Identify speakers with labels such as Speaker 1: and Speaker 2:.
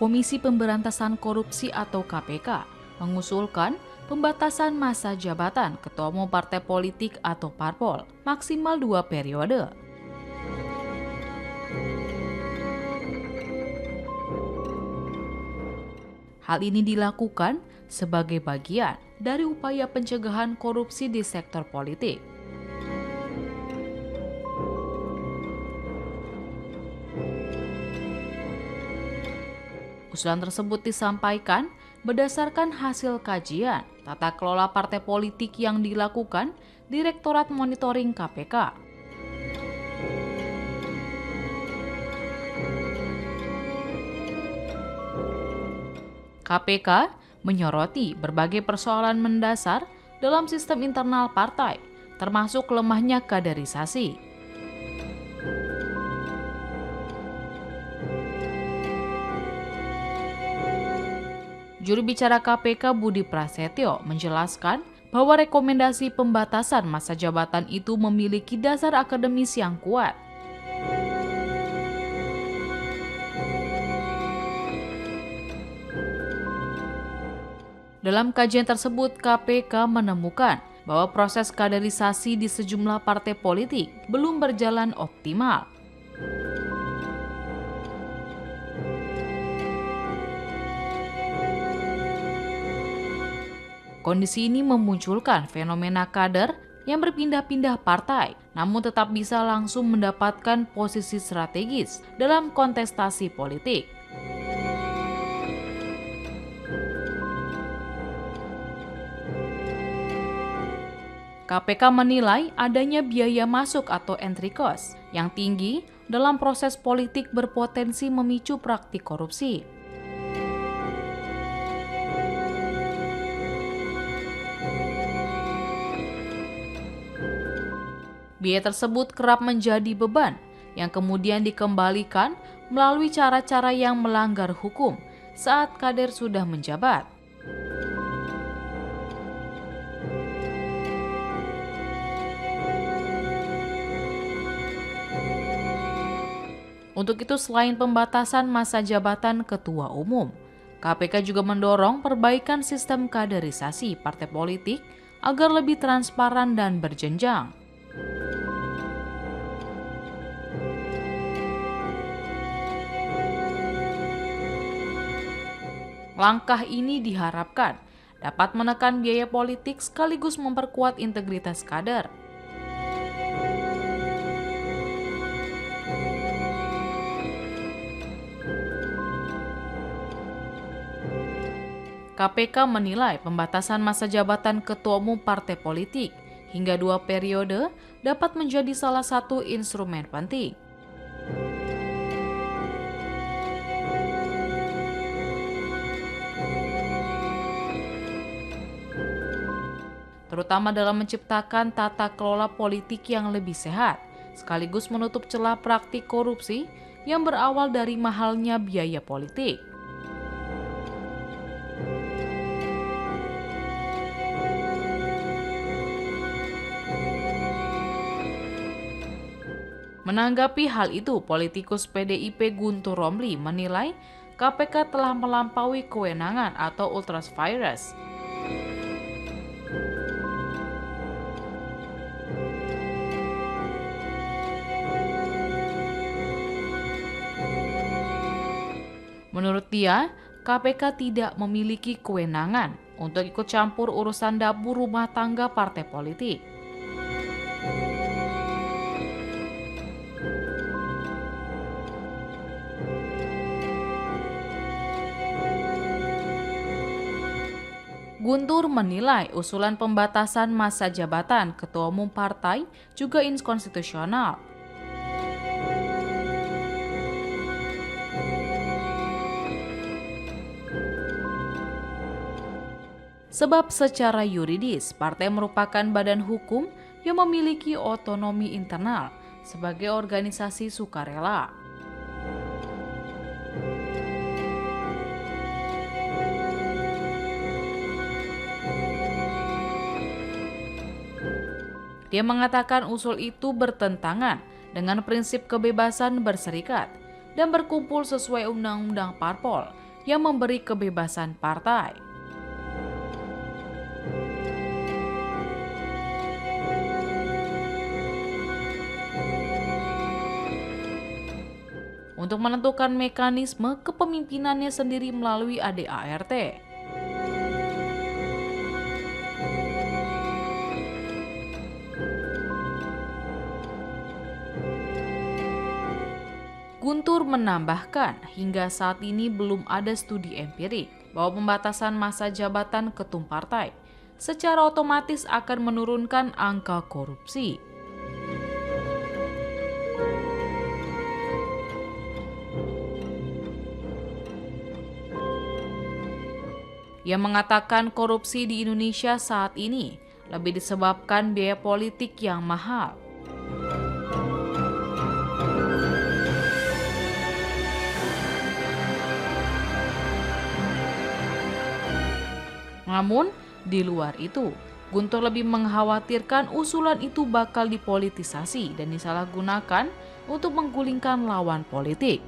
Speaker 1: Komisi Pemberantasan Korupsi atau KPK mengusulkan pembatasan masa jabatan Ketua Umum Partai Politik atau Parpol maksimal 2 periode. Hal ini dilakukan sebagai bagian dari upaya pencegahan korupsi di sektor politik. Usulan tersebut disampaikan berdasarkan hasil kajian tata kelola partai politik yang dilakukan Direktorat Monitoring KPK. KPK menyoroti berbagai persoalan mendasar dalam sistem internal partai, termasuk lemahnya kaderisasi. Juru bicara KPK Budi Prasetyo menjelaskan bahwa rekomendasi pembatasan masa jabatan itu memiliki dasar akademis yang kuat. Dalam kajian tersebut, KPK menemukan bahwa proses kaderisasi di sejumlah partai politik belum berjalan optimal. Kondisi ini memunculkan fenomena kader yang berpindah-pindah partai, namun tetap bisa langsung mendapatkan posisi strategis dalam kontestasi politik. KPK menilai adanya biaya masuk atau entry cost yang tinggi dalam proses politik berpotensi memicu praktik korupsi. Biaya tersebut kerap menjadi beban yang kemudian dikembalikan melalui cara-cara yang melanggar hukum saat kader sudah menjabat. Untuk itu, selain pembatasan masa jabatan ketua umum, KPK juga mendorong perbaikan sistem kaderisasi partai politik agar lebih transparan dan berjenjang. Langkah ini diharapkan dapat menekan biaya politik sekaligus memperkuat integritas kader. KPK menilai pembatasan masa jabatan ketua umum partai politik hingga 2 periode dapat menjadi salah satu instrumen penting. Terutama dalam menciptakan tata kelola politik yang lebih sehat, sekaligus menutup celah praktik korupsi yang berawal dari mahalnya biaya politik. Menanggapi hal itu, politikus PDIP Guntur Romli menilai KPK telah melampaui kewenangan atau ultras vires. Menurut dia, KPK tidak memiliki kewenangan untuk ikut campur urusan dapur rumah tangga partai politik. Guntur menilai usulan pembatasan masa jabatan ketua umum partai juga inkonstitusional. Sebab secara yuridis, partai merupakan badan hukum yang memiliki otonomi internal sebagai organisasi sukarela. Dia mengatakan usul itu bertentangan dengan prinsip kebebasan berserikat dan berkumpul sesuai Undang-Undang Parpol yang memberi kebebasan partai. Untuk menentukan mekanisme kepemimpinannya sendiri melalui ADART. Guntur menambahkan, hingga saat ini belum ada studi empirik bahwa pembatasan masa jabatan ketum partai secara otomatis akan menurunkan angka korupsi. Ia mengatakan korupsi di Indonesia saat ini lebih disebabkan biaya politik yang mahal. Namun, di luar itu, Guntur lebih mengkhawatirkan usulan itu bakal dipolitisasi dan disalahgunakan untuk menggulingkan lawan politik.